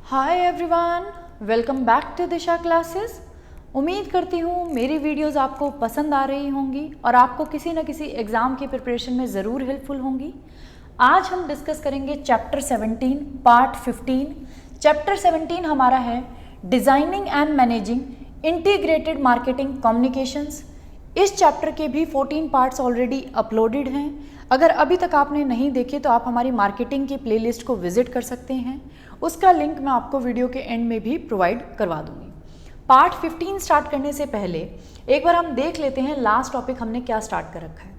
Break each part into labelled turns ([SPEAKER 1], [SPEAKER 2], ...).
[SPEAKER 1] Hi everyone, welcome back to Disha classes. उम्मीद करती हूँ मेरी वीडियोस आपको पसंद आ रही होंगी और आपको किसी न किसी एग्ज़ाम की प्रिपरेशन में ज़रूर हेल्पफुल होंगी। आज हम डिस्कस करेंगे चैप्टर 17 पार्ट 15। चैप्टर 17 हमारा है designing and managing integrated marketing communications. इस चैप्टर के भी 14 पार्ट्स ऑलरेडी अपलोडेड हैं। अगर अभी तक आपने नहीं देखे तो आप हमारी मार्केटिंग की प्लेलिस्ट को विजिट कर सकते हैं। उसका लिंक मैं आपको वीडियो के एंड में भी प्रोवाइड करवा दूंगी। पार्ट 15 स्टार्ट करने से पहले एक बार हम देख लेते हैं लास्ट टॉपिक हमने क्या स्टार्ट कर रखा है।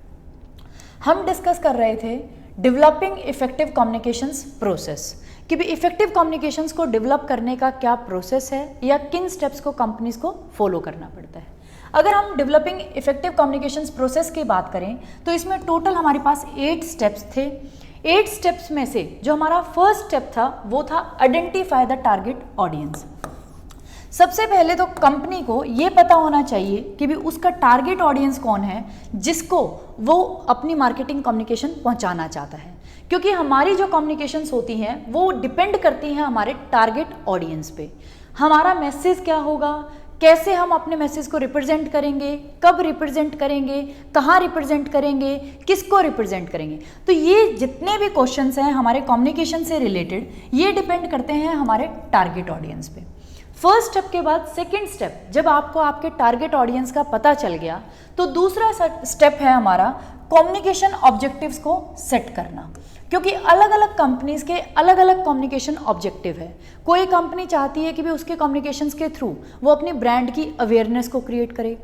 [SPEAKER 1] हम डिस्कस कर रहे थे डेवलपिंग इफेक्टिव कम्युनिकेशंस प्रोसेस, कि भी इफेक्टिव कम्युनिकेशंस को डेवलप करने का क्या प्रोसेस है या किन स्टेप्स को कंपनीज को फॉलो करना पड़ता है। अगर हम डेवलपिंग इफेक्टिव कम्युनिकेशंस प्रोसेस की बात करें तो इसमें टोटल हमारे पास 8 स्टेप्स थे। 8 स्टेप्स में से जो हमारा फर्स्ट स्टेप था वो था आइडेंटिफाई द टारगेट ऑडियंस। सबसे पहले तो कंपनी को ये पता होना चाहिए कि भी उसका टारगेट ऑडियंस कौन है जिसको वो अपनी मार्केटिंग कम्युनिकेशन पहुंचाना चाहता है, क्योंकि हमारी जो कम्युनिकेशंस होती हैं वो डिपेंड करती हैं हमारे टारगेट ऑडियंस पे। हमारा मैसेज क्या होगा, कैसे हम अपने मैसेज को रिप्रेजेंट करेंगे, कब रिप्रेजेंट करेंगे, कहाँ रिप्रेजेंट करेंगे, किसको रिप्रेजेंट करेंगे। तो ये जितने भी क्वेश्चंस हैं हमारे कम्युनिकेशन से रिलेटेड, ये डिपेंड करते हैं हमारे टारगेट ऑडियंस पे। फर्स्ट स्टेप के बाद सेकंड स्टेप, जब आपको आपके टारगेट ऑडियंस का पता चल गया तो दूसरा स्टेप है हमारा कम्युनिकेशन ऑब्जेक्टिव्स को सेट करना, क्योंकि अलग अलग कंपनीज के अलग अलग कम्युनिकेशन ऑब्जेक्टिव है। कोई कंपनी चाहती है कि भी उसके कम्युनिकेशंस के थ्रू वो अपनी ब्रांड की अवेयरनेस को क्रिएट करे।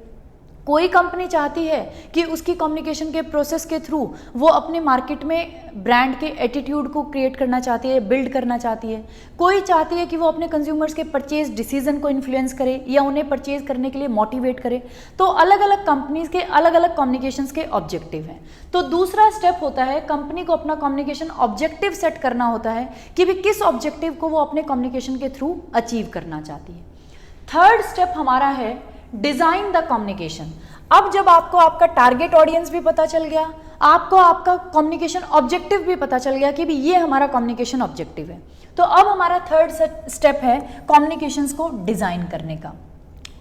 [SPEAKER 1] कोई कंपनी चाहती है कि उसकी कम्युनिकेशन के प्रोसेस के थ्रू वो अपने मार्केट में ब्रांड के एटीट्यूड को क्रिएट करना चाहती है, बिल्ड करना चाहती है। कोई चाहती है कि वो अपने कंज्यूमर्स के परचेज डिसीजन को इन्फ्लुएंस करे या उन्हें परचेज करने के लिए मोटिवेट करे। तो अलग अलग कंपनीज के अलग अलग कम्युनिकेशंस के ऑब्जेक्टिव हैं। तो दूसरा स्टेप होता है कंपनी को अपना कम्युनिकेशन ऑब्जेक्टिव सेट करना होता है कि भी किस ऑब्जेक्टिव को वो अपने कम्युनिकेशन के थ्रू अचीव करना चाहती है। थर्ड स्टेप हमारा है डिजाइन द कम्युनिकेशन। अब जब आपको आपका टारगेट ऑडियंस भी पता चल गया, आपको आपका कम्युनिकेशन ऑब्जेक्टिव भी पता चल गया कि भी ये हमारा कम्युनिकेशन ऑब्जेक्टिव है, तो अब हमारा थर्ड स्टेप है कम्युनिकेशंस को डिजाइन करने का।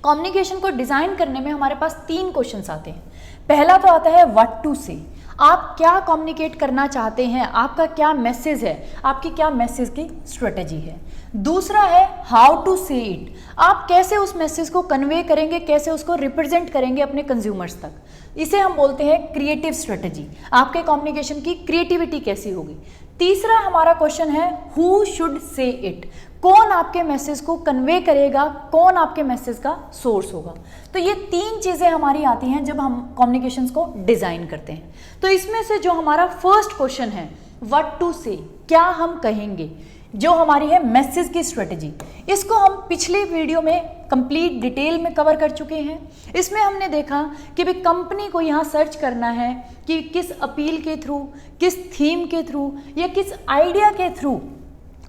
[SPEAKER 1] कम्युनिकेशन को डिजाइन करने में हमारे पास 3 क्वेश्चंस आते हैं। पहला तो आता है व्हाट टू से, आप क्या कम्युनिकेट करना चाहते हैं, आपका क्या मैसेज है, आपकी क्या मैसेज की स्ट्रेटेजी है। दूसरा है हाउ टू से इट, आप कैसे उस मैसेज को कन्वे करेंगे, कैसे उसको रिप्रेजेंट करेंगे अपने कंज्यूमर्स तक। इसे हम बोलते हैं क्रिएटिव स्ट्रेटेजी, आपके कम्युनिकेशन की क्रिएटिविटी कैसी होगी। तीसरा हमारा क्वेश्चन है हु शुड से इट, कौन आपके मैसेज को कन्वे करेगा, कौन आपके मैसेज का सोर्स होगा। तो ये 3 चीज़ें हमारी आती हैं जब हम कम्युनिकेशंस को डिज़ाइन करते हैं। तो इसमें से जो हमारा फर्स्ट क्वेश्चन है व्हाट टू से, क्या हम कहेंगे, जो हमारी है मैसेज की स्ट्रेटेजी, इसको हम पिछले वीडियो में कंप्लीट डिटेल में कवर कर चुके हैं। इसमें हमने देखा कि भाई कंपनी को यहाँ सर्च करना है कि किस अपील के थ्रू, किस थीम के थ्रू या किस आइडिया के थ्रू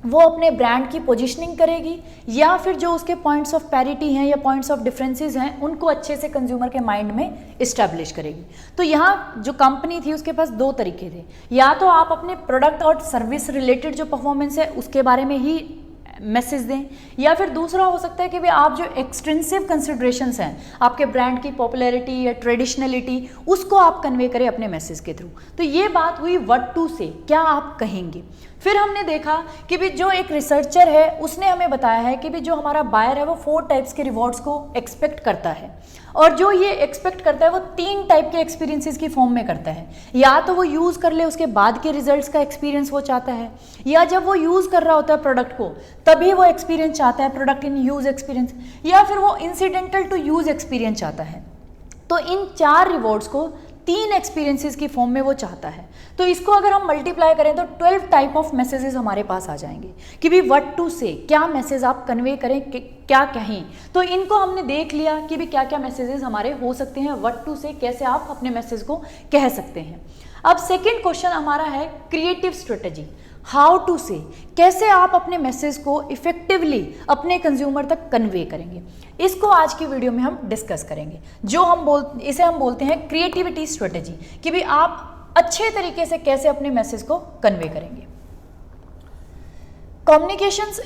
[SPEAKER 1] वो अपने ब्रांड की पोजीशनिंग करेगी, या फिर जो उसके पॉइंट्स ऑफ पैरिटी हैं या पॉइंट्स ऑफ डिफरेंसेस हैं उनको अच्छे से कंज्यूमर के माइंड में इस्टेब्लिश करेगी। तो यहाँ जो कंपनी थी उसके पास 2 तरीके थे, या तो आप अपने प्रोडक्ट और सर्विस रिलेटेड जो परफॉर्मेंस है उसके बारे में ही मैसेज दें, या फिर दूसरा हो सकता है कि भाई आप जो एक्सटेंसिव कंसिडरेशंस हैं आपके ब्रांड की पॉपुलैरिटी या ट्रेडिशनलिटी, उसको आप कन्वे करें अपने मैसेज के थ्रू। तो ये बात हुई व्हाट टू से, क्या आप कहेंगे। फिर हमने देखा कि भी जो एक रिसर्चर है उसने हमें बताया है कि भी जो हमारा बायर है वो 4 टाइप्स के रिवॉर्ड्स को एक्सपेक्ट करता है, और जो ये एक्सपेक्ट करता है वो 3 टाइप के एक्सपीरियंसेस की फॉर्म में करता है। या तो वो यूज़ कर ले उसके बाद के रिजल्ट्स का एक्सपीरियंस वो चाहता है, या जब वो यूज़ कर रहा होता है प्रोडक्ट को तभी वो एक्सपीरियंस चाहता है, प्रोडक्ट इन यूज़ एक्सपीरियंस, या फिर वो इंसिडेंटल टू यूज़ एक्सपीरियंस चाहता है। तो इन 4 रिवॉर्ड्स को 3 एक्सपीरियंसेस की फॉर्म में वो चाहता है। तो इसको अगर हम मल्टीप्लाई करें तो 12 टाइप ऑफ मैसेजेस हमारे पास आ जाएंगे कि भी व्हाट टू से, क्या मैसेज आप कन्वे करें, क्या कहें। तो इनको हमने देख लिया कि भी क्या क्या मैसेजेस हमारे हो सकते हैं, व्हाट टू से कैसे आप अपने मैसेज को कह सकते हैं। अब सेकेंड क्वेश्चन हमारा है क्रिएटिव स्ट्रेटेजी, हाउ टू से, कैसे आप अपने मैसेज को इफेक्टिवली अपने कंज्यूमर तक कन्वे करेंगे। इसको आज की वीडियो में हम डिस्कस करेंगे। इसे हम बोलते हैं क्रिएटिविटी स्ट्रेटेजी, कि भी आप अच्छे तरीके से कैसे अपने मैसेज को कन्वे करेंगे। Communications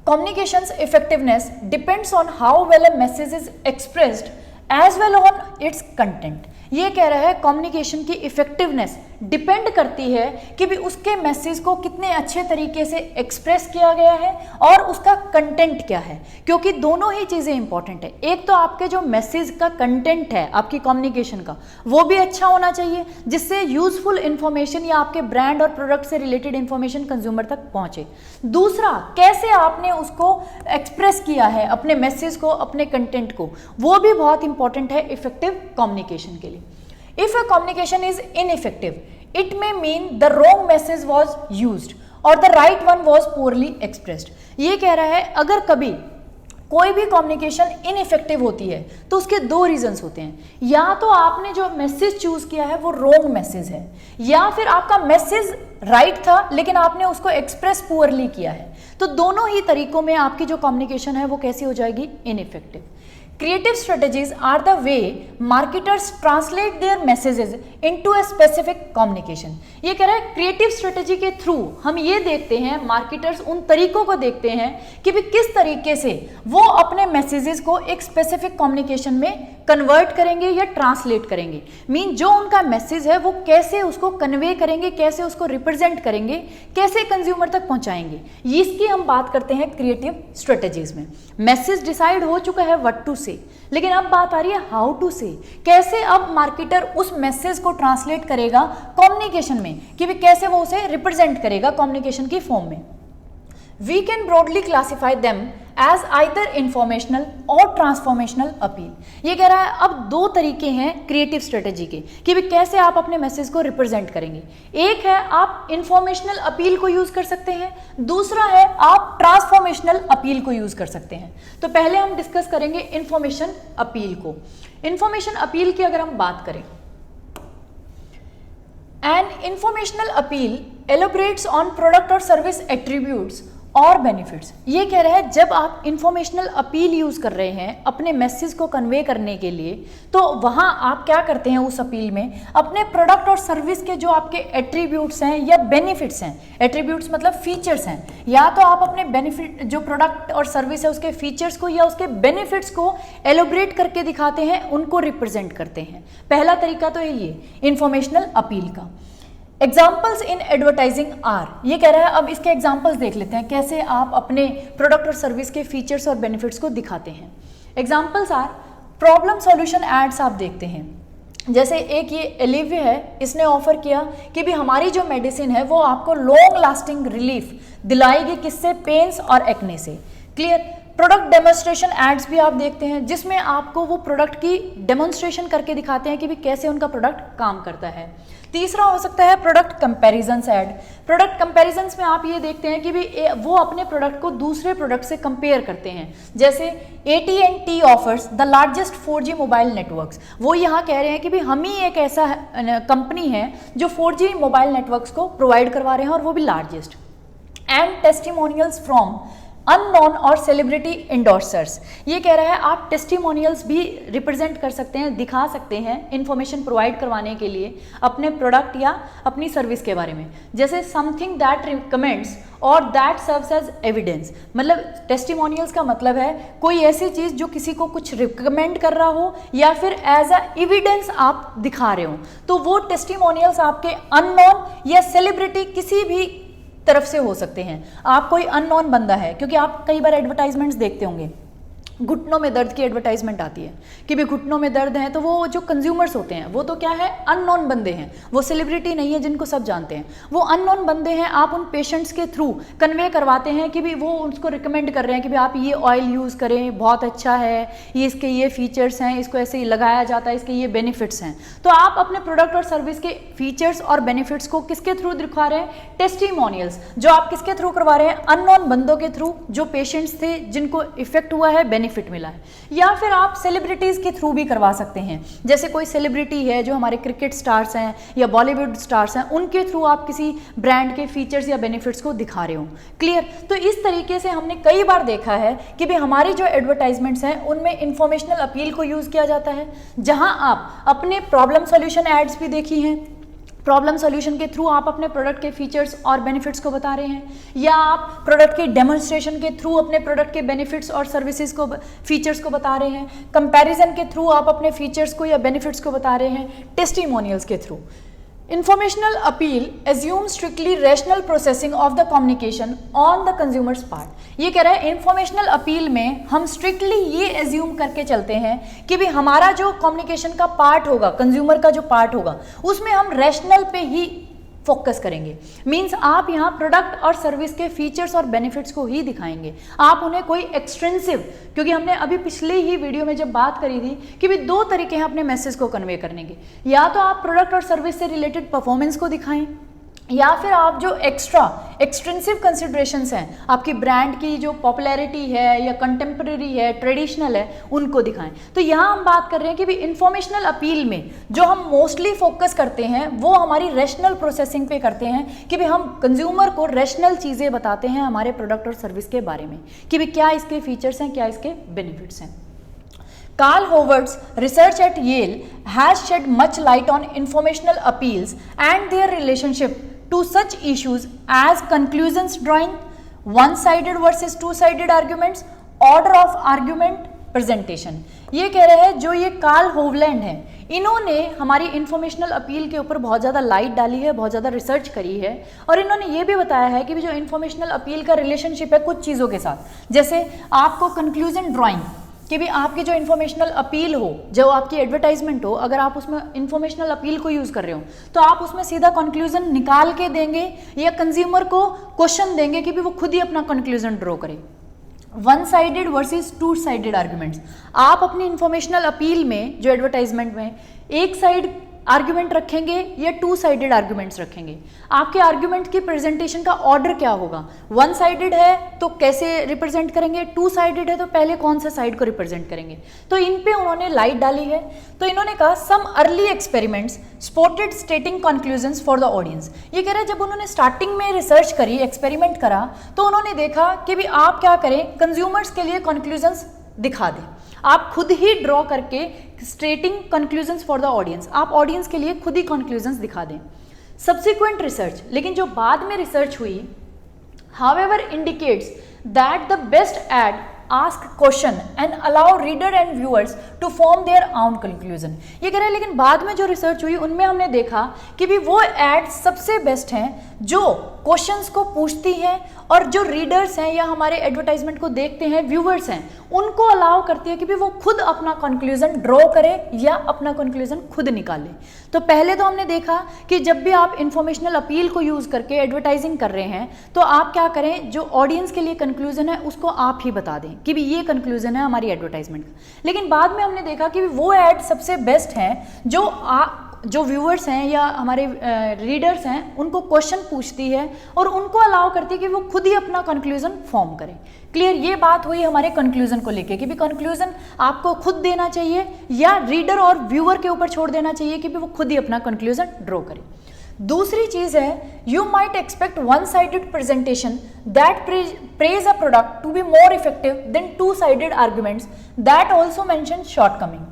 [SPEAKER 1] Communication's effectiveness depends on how well a message is expressed as well on its content. ये कह रहा है कम्युनिकेशन की इफेक्टिवनेस डिपेंड करती है कि भी उसके मैसेज को कितने अच्छे तरीके से एक्सप्रेस किया गया है और उसका कंटेंट क्या है, क्योंकि दोनों ही चीज़ें इंपॉर्टेंट है। एक तो आपके जो मैसेज का कंटेंट है आपकी कम्युनिकेशन का, वो भी अच्छा होना चाहिए जिससे यूजफुल इंफॉर्मेशन या आपके ब्रांड और प्रोडक्ट से रिलेटेड इंफॉर्मेशन कंज्यूमर तक पहुंचे। दूसरा, कैसे आपने उसको एक्सप्रेस किया है अपने मैसेज को, अपने कंटेंट को, वो भी बहुत इंपॉर्टेंट है इफेक्टिव कम्युनिकेशन के लिए। If a communication is ineffective, it may mean the wrong message was used or the right one was poorly expressed. ये कह रहा है अगर कभी कोई भी कम्युनिकेशन इनइफेक्टिव होती है तो उसके दो रीजंस होते हैं, या तो आपने जो मैसेज चूज किया है वो रॉन्ग मैसेज है, या फिर आपका मैसेज राइट था लेकिन आपने उसको एक्सप्रेस पुअरली किया है। तो दोनों ही तरीकों में आपकी जो कम्युनिकेशन है वो कैसी हो जाएगी, ineffective. Creative strategies are the way marketers translate their messages into a specific communication. ये कह रहा है क्रिएटिव स्ट्रेटेजी के थ्रू हम ये देखते हैं, मार्केटर्स उन तरीकों को देखते हैं कि भी किस तरीके से वो अपने मैसेजेस को एक स्पेसिफिक कम्युनिकेशन में कन्वर्ट करेंगे या ट्रांसलेट करेंगे। मीन जो उनका मैसेज है वो कैसे उसको कन्वे करेंगे, कैसे उसको रिप्रेजेंट करेंगे, कैसे कंज्यूमर तक पहुंचाएंगे, इसकी हम बात करते हैं क्रिएटिव स्ट्रेटेजीज में। मैसेज डिसाइड हो चुका है व्हाट टू से, लेकिन अब बात आ रही है हाउ टू से, कैसे अब मार्केटर उस मैसेज को ट्रांसलेट करेगा कम्युनिकेशन में, कि भी कैसे वो उसे रिप्रेजेंट करेगा कम्युनिकेशन की फॉर्म में। We can broadly classify them as either informational और ट्रांसफॉर्मेशनल अपील। ये कह रहा है अब दो तरीके हैं क्रिएटिव स्ट्रेटेजी के कि भी कैसे आप अपने मैसेज को रिप्रेजेंट करेंगे। एक है आप इंफॉर्मेशनल अपील को यूज कर सकते हैं, दूसरा है आप ट्रांसफॉर्मेशनल अपील को यूज कर सकते हैं। तो पहले हम डिस्कस करेंगे इंफॉर्मेशन अपील को। इंफॉर्मेशन अपील की अगर हम बात करें, an informational appeal elaborates on product और सर्विस एट्रीब्यूट्स और बेनिफिट्स। ये कह रहा है जब आप इंफॉर्मेशनल अपील यूज कर रहे हैं अपने मैसेज को कन्वे करने के लिए, तो वहां आप क्या करते हैं उस अपील में, अपने प्रोडक्ट और सर्विस के जो आपके एट्रीब्यूट्स हैं या बेनिफिट्स हैं, एट्रीब्यूट्स मतलब फीचर्स हैं, या तो आप अपने बेनिफिट जो प्रोडक्ट और सर्विस है उसके फीचर्स को या उसके बेनिफिट्स को एलोबरेट करके दिखाते हैं, उनको रिप्रेजेंट करते हैं। पहला तरीका तो ये इंफॉर्मेशनल अपील का। एग्जाम्पल्स इन एडवर्टाइजिंग आर, ये कह रहा है अब इसके एग्जाम्पल्स देख लेते हैं कैसे आप अपने प्रोडक्ट और सर्विस के फीचर्स और बेनिफिट्स को दिखाते हैं। Examples are problem solution aids. आप देखते हैं जैसे एक ये एलिवे है, इसने ऑफर किया कि भी हमारी जो मेडिसिन है वो आपको लॉन्ग लास्टिंग रिलीफ दिलाएगी, किससे, पेन्स और एक्ने से। क्लियर। प्रोडक्ट डेमोन्स्ट्रेशन एड्स भी आप देखते हैं जिसमें आपको वो प्रोडक्ट की डेमोन्स्ट्रेशन करके दिखाते हैं कि भी कैसे उनका प्रोडक्ट काम करता है। तीसरा हो सकता है product comparisons add. Product comparisons में आप ये देखते हैं कि भी वो अपने प्रोडक्ट को दूसरे प्रोडक्ट से कंपेयर करते हैं। जैसे AT&T offers the largest 4G mobile networks. वो यहाँ कह रहे हैं कि भी हम ही एक ऐसा कंपनी है जो 4G मोबाइल नेटवर्क्स को प्रोवाइड करवा रहे हैं और वो भी largest. And testimonials from unknown और सेलिब्रिटी इंडोर्सर्स। ये कह रहा है आप टेस्टिमोनियल्स भी रिप्रेजेंट कर सकते हैं, दिखा सकते हैं इंफॉर्मेशन प्रोवाइड करवाने के लिए अपने प्रोडक्ट या अपनी सर्विस के बारे में। जैसे समथिंग दैट रिकमेंड्स और दैट सर्व्स एज एविडेंस। मतलब टेस्टिमोनियल्स का मतलब है कोई ऐसी चीज़ जो किसी को कुछ रिकमेंड कर रहा हो या फिर एज अ एविडेंस आप दिखा रहे हो, तो वो टेस्टिमोनियल्स आपके अननोन या सेलिब्रिटी किसी भी तरफ से हो सकते हैं। आप कोई अननोन बंदा है, क्योंकि आप कई बार एडवर्टाइजमेंट्स देखते होंगे, घुटनों में दर्द की एडवर्टाइजमेंट आती है कि भी घुटनों में दर्द है, तो वो जो कंज्यूमर्स होते हैं वो तो क्या है, अननोन बंदे हैं, वो सेलिब्रिटी नहीं है जिनको सब जानते हैं, वो अननोन बंदे हैं। आप उन पेशेंट्स के थ्रू कन्वे करवाते हैं कि भी वो उसको रिकमेंड कर रहे हैं कि भी आप ये ऑयल यूज़ करें, बहुत अच्छा है, ये इसके ये फीचर्स हैं, इसको ऐसे ही लगाया जाता है, इसके ये बेनिफिट्स हैं। तो आप अपने प्रोडक्ट और सर्विस के फीचर्स और बेनिफिट्स को किसके थ्रू दिखा रहे हैं, टेस्टिमोनियल्स, जो आप किसके थ्रू करवा रहे हैं, अननोन बंदों के थ्रू जो पेशेंट्स थे जिनको इफेक्ट हुआ है, बेनिफिट मिला है। या फिर आप सेलिब्रिटीज के थ्रू भी करवा सकते हैं, जैसे कोई सेलिब्रिटी है जो हमारे क्रिकेट स्टार्स हैं या बॉलीवुड स्टार्स हैं, उनके थ्रू आप किसी ब्रांड के फीचर्स या बेनिफिट्स को दिखा रहे हो। क्लियर। तो इस तरीके से हमने कई बार देखा है कि भी हमारी जो एडवर्टाइजमेंट्स हैं उनमें इंफॉर्मेशनल अपील को यूज किया जाता है, जहां आप अपने प्रॉब्लम सॉल्यूशन एड्स भी देखी हैं, प्रॉब्लम सॉल्यूशन के थ्रू आप अपने प्रोडक्ट के फीचर्स और बेनिफिट्स को बता रहे हैं, या आप प्रोडक्ट के डेमोन्स्ट्रेशन के थ्रू अपने प्रोडक्ट के बेनिफिट्स और सर्विसेज को, फीचर्स को बता रहे हैं, कंपैरिजन के थ्रू आप अपने फीचर्स को या बेनिफिट्स को बता रहे हैं, टेस्टिमोनियल्स के through. Informational appeal assumes strictly rational processing of the communication on the consumer's part। ये कह रहा है इंफॉर्मेशनल अपील में हम स्ट्रिक्टली ये एज्यूम करके चलते हैं कि भी हमारा जो कम्युनिकेशन का पार्ट होगा, कंज्यूमर का जो पार्ट होगा, उसमें हम रैशनल पे ही फोकस करेंगे। मींस आप यहाँ प्रोडक्ट और सर्विस के फीचर्स और बेनिफिट्स को ही दिखाएंगे, आप उन्हें कोई एक्सटेंसिव, क्योंकि हमने अभी पिछले ही वीडियो में जब बात करी थी कि भी दो तरीके हैं अपने मैसेज को कन्वे करने के, या तो आप प्रोडक्ट और सर्विस से रिलेटेड परफॉर्मेंस को दिखाएं, या फिर आप जो एक्सटेंसिव कंसिडरेशंस हैं, आपकी ब्रांड की जो पॉपुलैरिटी है या कंटेम्प्रेरी है, ट्रेडिशनल है, उनको दिखाएं। तो यहाँ हम बात कर रहे हैं कि भी इंफॉर्मेशनल अपील में जो हम मोस्टली फोकस करते हैं वो हमारी रैशनल प्रोसेसिंग पे करते हैं कि भी हम कंज्यूमर को रैशनल चीज़ें बताते हैं हमारे प्रोडक्ट और सर्विस के बारे में कि भी क्या इसके फीचर्स हैं, क्या इसके बेनिफिट्स हैं। Carl Howard's research at Yale has shed much light on informational appeals and their relationship to such issues as conclusions drawing, one-sided versus two-sided arguments, order of argument, presentation। ये कह रहे हैं जो ये कार्ल होवलैंड हैं, इन्होंने हमारी इंफॉर्मेशनल अपील के ऊपर बहुत ज़्यादा लाइट डाली है, बहुत ज़्यादा रिसर्च करी है, और इन्होंने ये भी बताया है कि जो इंफॉर्मेशनल अपील का रिलेशनशिप है कुछ चीज़ों के साथ, जैसे आपको कंक्लूजन ड्राइंग कि भी आपकी जो इन्फॉर्मेशनल अपील हो, जो आपकी एडवर्टाइजमेंट हो, अगर आप उसमें इन्फॉर्मेशनल अपील को यूज़ कर रहे हो तो आप उसमें सीधा कंक्लूजन निकाल के देंगे या कंज्यूमर को क्वेश्चन देंगे कि भी वो खुद ही अपना कंक्लूजन ड्रॉ करे। One sided versus two sided arguments, आप अपनी इन्फॉर्मेशनल अपील में जो एडवर्टाइजमेंट में एक साइड आर्ग्यूमेंट रखेंगे या टू साइडेड आर्ग्यूमेंट्स रखेंगे, आपके आर्ग्यूमेंट की प्रेजेंटेशन का ऑर्डर क्या होगा, वन साइडेड है तो कैसे रिप्रेजेंट करेंगे, टू साइडेड है तो पहले कौन से साइड को रिप्रेजेंट करेंगे। तो इन पे उन्होंने लाइट डाली है। तो इन्होंने कहा some early experiments spotted stating conclusions for the audience. ये कह रहे हैं जब उन्होंने स्टार्टिंग में रिसर्च करी, एक्सपेरिमेंट करा, तो उन्होंने देखा कि भी आप क्या करें, कंज्यूमर्स के लिए कंक्लूजन्स दिखा दें, आप खुद ही ड्रॉ करके स्टेटिंग कंक्लूजन्स फॉर द ऑडियंस, आप ऑडियंस के लिए खुद ही कंक्लूजन्स दिखा दें। सब्सिक्वेंट रिसर्च, लेकिन जो बाद में रिसर्च हुई, however indicates that the best aid ask question and allow reader and viewers to form their own conclusion. ये कह रहे हैं लेकिन बाद में जो रिसर्च हुई उनमें हमने देखा कि भी वो एड सबसे बेस्ट हैं जो क्वेश्चंस को पूछती हैं और जो रीडर्स हैं या हमारे एडवर्टाइजमेंट को देखते हैं, व्यूअर्स हैं, उनको अलाउ करती है कि भी वो खुद अपना कंक्लूजन ड्रॉ करे या अपना कंक्लूजन खुद निकाले। तो पहले तो हमने देखा कि जब भी आप इंफॉर्मेशनल अपील को यूज करके एडवर्टाइजिंग कर रहे हैं तो आप क्या करें, जो ऑडियंस के लिए कंक्लूजन है उसको आप ही बता दें कि भी ये कंक्लूजन है हमारी एडवर्टाइजमेंट का। लेकिन बाद में हमने देखा कि वो एड सबसे बेस्ट है जो व्यूअर्स हैं या हमारे रीडर्स हैं उनको क्वेश्चन पूछती है और उनको अलाउ करती है कि वो खुद ही अपना कंक्लूजन फॉर्म करें। क्लियर, ये बात हुई हमारे कंक्लूजन को लेके कि भी कंक्लूजन आपको खुद देना चाहिए या रीडर और व्यूअर के ऊपर छोड़ देना चाहिए कि भी वो खुद ही अपना कंक्लूजन ड्रॉ करे। दूसरी चीज है, you might expect one sided presentation that praise a product to be more effective than two sided arguments that also mention shortcoming.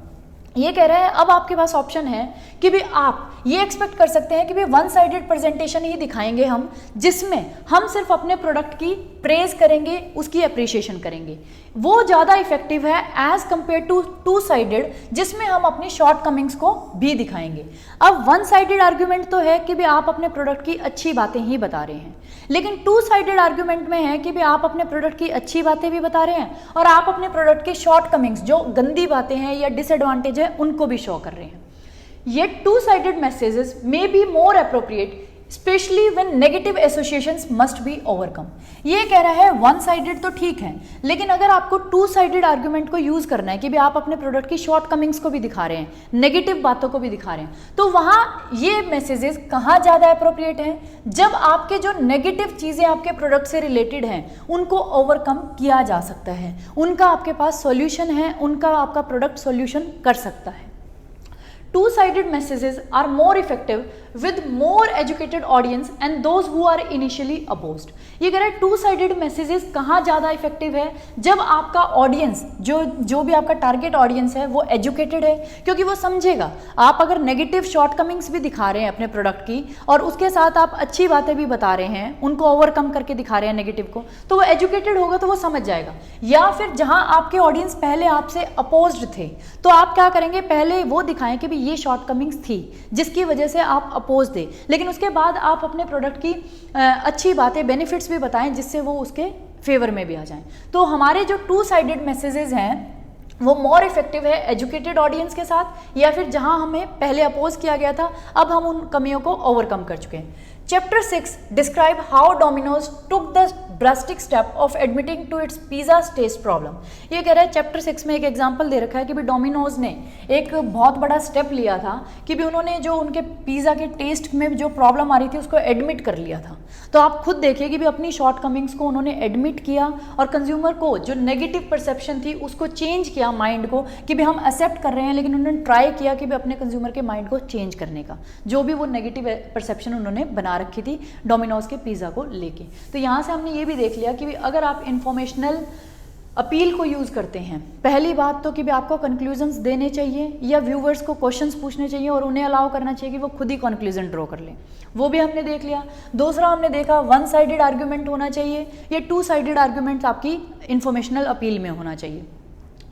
[SPEAKER 1] ये कह रहे हैं अब आपके पास ऑप्शन है कि भी आप ये एक्सपेक्ट कर सकते हैं कि भी वन साइडेड प्रेजेंटेशन ही दिखाएंगे हम, जिसमें हम सिर्फ अपने प्रोडक्ट की प्रेज करेंगे, उसकी अप्रिशिएशन करेंगे, वो ज़्यादा इफेक्टिव है as compared to two sided जिसमें हम अपनी शॉर्ट कमिंग्स को भी दिखाएंगे। अब वन साइडेड आर्ग्यूमेंट तो है कि भी आप अपने प्रोडक्ट की अच्छी बातें ही बता रहे हैं, लेकिन टू साइडेड आर्ग्यूमेंट में है कि भी आप अपने प्रोडक्ट की अच्छी बातें भी बता रहे हैं और आप अपने प्रोडक्ट के शॉर्ट कमिंग्स, जो गंदी बातें हैं या डिसएडवांटेज है, उनको भी शो कर रहे हैं। Yet two-sided messages may be more appropriate, especially when negative associations must be overcome। ये कह रहा है वन साइडेड तो ठीक है, लेकिन अगर आपको टू साइडेड आर्ग्यूमेंट को यूज करना है कि भी आप अपने प्रोडक्ट की शॉर्ट कमिंग्स को भी दिखा रहे हैं, नेगेटिव बातों को भी दिखा रहे हैं, तो वहाँ ये मैसेजेस कहाँ ज़्यादा अप्रोप्रिएट हैं, जब आपके जो नेगेटिव चीज़ें आपके प्रोडक्ट से रिलेटेड हैं उनको ओवरकम किया जा सकता है, उनका आपके पास सॉल्यूशन है, उनका आपका प्रोडक्ट सॉल्यूशन कर सकता है। two-sided messages are more effective with more educated audience and those who are initially opposed। ये कह रहा है टू साइडेड मैसेजेस कहाँ ज़्यादा इफेक्टिव है, जब आपका ऑडियंस जो भी आपका टारगेट ऑडियंस है वो एजुकेटेड है, क्योंकि वो समझेगा। आप अगर नेगेटिव शॉर्टकमिंग्स भी दिखा रहे हैं अपने प्रोडक्ट की और उसके साथ आप अच्छी बातें भी बता रहे हैं, उनको ओवरकम करके दिखा रहे हैं नेगेटिव को, तो वो एजुकेटेड होगा, तो वो समझ जाएगा। या फिर जहाँ आपके ऑडियंस पहले आपसे अपोज्ड थे, तो आप क्या करेंगे, पहले वो दिखाएं कि भी ये शॉर्टकमिंग्स थी जिसकी वजह से आप अपोज थे, लेकिन उसके बाद आप अपने प्रोडक्ट की अच्छी बातें, बेनिफिट्स भी बताएं जिससे वो उसके फेवर में भी आ जाएं। तो हमारे जो टू साइडेड मैसेजेस हैं वो मोर इफेक्टिव है एजुकेटेड ऑडियंस के साथ, या फिर जहां हमें पहले अपोज किया गया था अब हम उन कमियों को ओवरकम कर चुके हैं। Chapter 6 describe how Domino's took the drastic step of admitting to its pizza's taste problem। ये कह रहा है चैप्टर 6 में एक एग्जांपल दे रखा है कि भी डोमिनोज ने एक बहुत बड़ा स्टेप लिया था कि भी उन्होंने जो उनके पिज़्ज़ा के टेस्ट में जो प्रॉब्लम आ रही थी उसको एडमिट कर लिया था। तो आप खुद देखिए कि भी अपनी शॉर्टकमिंग्स को उन्होंने एडमिट किया और कंज्यूमर को जो नेगेटिव परसेप्शन थी उसको चेंज किया, माइंड को, कि भी हम एक्सेप्ट कर रहे हैं, लेकिन उन्होंने ट्राई किया कि भी अपने कंज्यूमर के माइंड को चेंज करने का, जो भी वो नेगेटिव परसेप्शन उन्होंने बना रखी थी डोमिनोज के पिज़्ज़ा को लेके। तो यहाँ से हमने ये भी देख लिया कि भी अगर आप इंफॉर्मेशनल अपील को यूज़ करते हैं, पहली बात तो कि भी आपको कंक्लूजन्स देने चाहिए या व्यूवर्स को क्वेश्चंस पूछने चाहिए और उन्हें अलाउ करना चाहिए कि वो खुद ही कंक्लूजन ड्रॉ कर लें, वो भी हमने देख लिया। दूसरा हमने देखा वन साइडेड आर्ग्यूमेंट होना चाहिए या टू साइडेड आर्ग्यूमेंट आपकी इंफॉर्मेशनल अपील में होना चाहिए।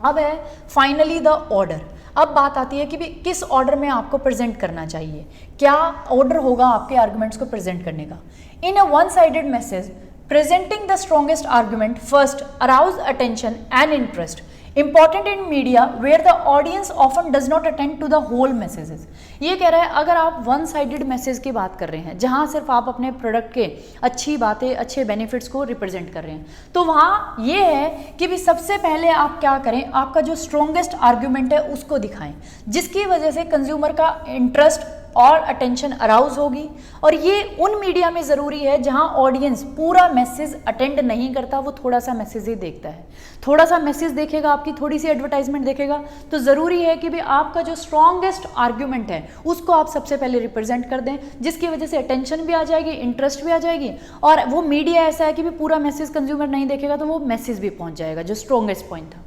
[SPEAKER 1] अब है फाइनली द ऑर्डर। अब बात आती है कि भी किस ऑर्डर में आपको प्रेजेंट करना चाहिए, क्या ऑर्डर होगा आपके आर्गुमेंट्स को प्रेजेंट करने का। In a one sided message presenting the strongest argument first arouse attention and interest, important in media where the audience often does not attend to the whole messages। ये कह रहा है अगर आप वन साइडेड मैसेज की बात कर रहे हैं जहाँ सिर्फ आप अपने प्रोडक्ट के अच्छी बातें, अच्छे बेनिफिट्स को रिप्रेजेंट कर रहे हैं, तो वहाँ ये है कि भी सबसे पहले आप क्या करें, आपका जो स्ट्रॉन्गेस्ट आर्ग्यूमेंट है उसको दिखाएं, जिसकी वजह से कंज्यूमर का इंटरेस्ट और अटेंशन अराउज होगी। और ये उन मीडिया में ज़रूरी है जहां ऑडियंस पूरा मैसेज अटेंड नहीं करता, वो थोड़ा सा मैसेज ही देखता है, थोड़ा सा मैसेज देखेगा, आपकी थोड़ी सी एडवर्टाइजमेंट देखेगा। तो ज़रूरी है कि भी आपका जो स्ट्रॉन्गेस्ट आर्ग्यूमेंट है उसको आप सबसे पहले रिप्रेजेंट कर दें, जिसकी वजह से अटेंशन भी आ जाएगी, इंटरेस्ट भी आ जाएगी, और वो मीडिया ऐसा है कि भी पूरा मैसेज कंज्यूमर नहीं देखेगा तो वो मैसेज भी पहुँच जाएगा, जो स्ट्रॉन्गेस्ट पॉइंट था।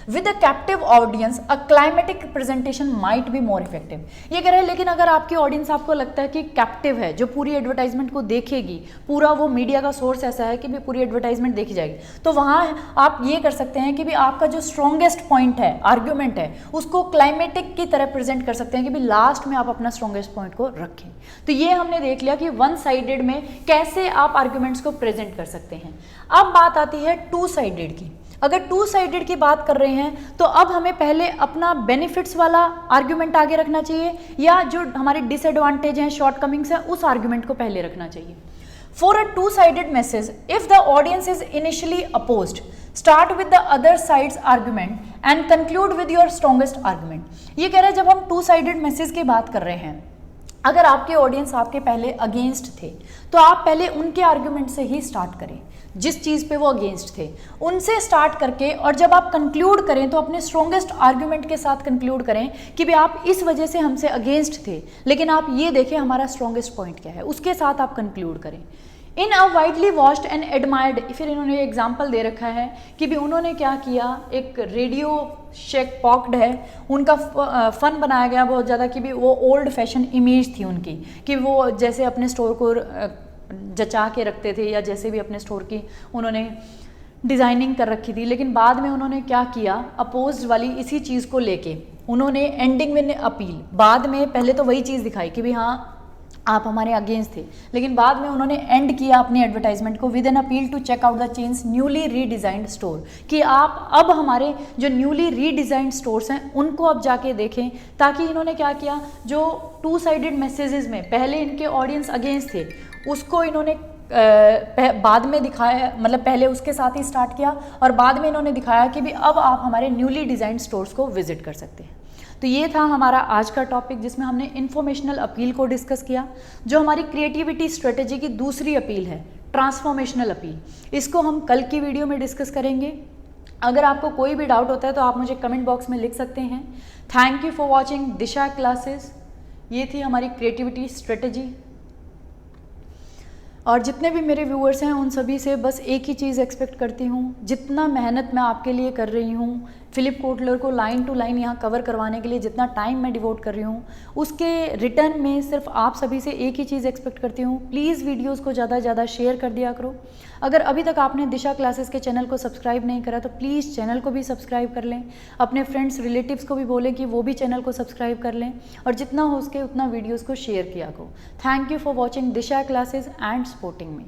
[SPEAKER 1] With a captive audience, a climatic presentation might be more effective। ये कह रहे हैं लेकिन अगर आपकी ऑडियंस आपको लगता है कि कैप्टिव है, जो पूरी एडवर्टाइजमेंट को देखेगी, पूरा वो मीडिया का सोर्स ऐसा है कि भी पूरी एडवर्टाइजमेंट देखी जाएगी, तो वहाँ आप ये कर सकते हैं कि भी आपका जो स्ट्रॉन्गेस्ट पॉइंट है, आर्ग्यूमेंट है, उसको क्लाइमेटिक की तरह प्रेजेंट कर सकते हैं कि भी लास्ट में आप अपना स्ट्रॉन्गेस्ट पॉइंट को रखें। तो ये हमने देख लिया कि वन साइडेड में कैसे आप आर्ग्यूमेंट्स को प्रेजेंट कर सकते हैं। अब बात आती है टू साइडेड की। अगर टू साइडेड की बात कर रहे हैं तो अब हमें पहले अपना बेनिफिट्स वाला आर्ग्यूमेंट आगे रखना चाहिए या जो हमारे डिसएडवांटेज हैं, शॉर्टकमिंग्स हैं, उस आर्ग्यूमेंट को पहले रखना चाहिए। For a two sided message if the audience is initially opposed, start with the other sides argument and conclude with your strongest argument. ये कह रहे हैं जब हम टू साइडेड मैसेज की बात कर रहे हैं, अगर आपके ऑडियंस आपके पहले अगेंस्ट थे तो आप पहले उनके आर्ग्यूमेंट से ही स्टार्ट करें, जिस चीज़ पे वो अगेंस्ट थे उनसे स्टार्ट करके, और जब आप कंक्लूड करें तो अपने स्ट्रॉन्गेस्ट आर्ग्यूमेंट के साथ कंक्लूड करें कि भाई आप इस वजह से हमसे अगेंस्ट थे, लेकिन आप ये देखें हमारा स्ट्रॉन्गेस्ट पॉइंट क्या है, उसके साथ आप कंक्लूड करें। In a widely watched and admired, फिर इन्होंने एग्जाम्पल दे रखा है कि भी उन्होंने क्या किया, एक रेडियो शेक पॉक्ड है, उनका फन बनाया गया बहुत ज़्यादा कि भी वो ओल्ड फैशन इमेज थी उनकी, कि वो जैसे अपने स्टोर को जचा के रखते थे या जैसे भी अपने स्टोर की उन्होंने डिज़ाइनिंग कर रखी थी। लेकिन बाद में उन्होंने क्या किया, अपोज्ड वाली इसी चीज़ को लेके उन्होंने एंडिंग में अपील, बाद में पहले तो वही चीज़ दिखाई कि भी हाँ आप हमारे अगेंस्ट थे, लेकिन बाद में उन्होंने एंड किया अपनी एडवर्टाइजमेंट को with an appeal to check out the chain's newly redesigned store, कि आप अब हमारे जो न्यूली रीडिज़ाइंड स्टोर्स हैं उनको अब जाके देखें। ताकि इन्होंने क्या किया, जो टू साइडेड मैसेजेस में पहले इनके ऑडियंस अगेंस्ट थे उसको इन्होंने बाद में दिखाया, मतलब पहले उसके साथ ही स्टार्ट किया और बाद में इन्होंने दिखाया कि भी अब आप हमारे न्यूली डिज़ाइंड स्टोर्स को विजिट कर सकते हैं। तो ये था हमारा आज का टॉपिक जिसमें हमने इन्फॉर्मेशनल अपील को डिस्कस किया। जो हमारी क्रिएटिविटी स्ट्रेटेजी की दूसरी अपील है, ट्रांसफॉर्मेशनल अपील, इसको हम कल की वीडियो में डिस्कस करेंगे। अगर आपको कोई भी डाउट होता है तो आप मुझे कमेंट बॉक्स में लिख सकते हैं। Thank you for watching Disha classes. ये थी हमारी क्रिएटिविटी स्ट्रेटजी। और जितने भी मेरे व्यूअर्स हैं उन सभी से बस एक ही चीज़ एक्सपेक्ट करती हूँ, जितना मेहनत मैं आपके लिए कर रही हूँ, फिलिप कोटलर को लाइन टू लाइन यहाँ कवर करवाने के लिए जितना टाइम मैं डिवोट कर रही हूँ, उसके रिटर्न में सिर्फ आप सभी से एक ही चीज़ एक्सपेक्ट करती हूँ, प्लीज़ वीडियोस को ज़्यादा से ज़्यादा शेयर कर दिया करो। अगर अभी तक आपने दिशा क्लासेस के चैनल को सब्सक्राइब नहीं करा तो प्लीज़ चैनल को भी सब्सक्राइब कर लें। अपने फ्रेंड्स रिलेटिव्स को भी बोलें कि वो भी चैनल को सब्सक्राइब कर लें, और जितना हो सके उतना वीडियोज़ को शेयर किया करो। Thank you for watching Disha classes and supporting me.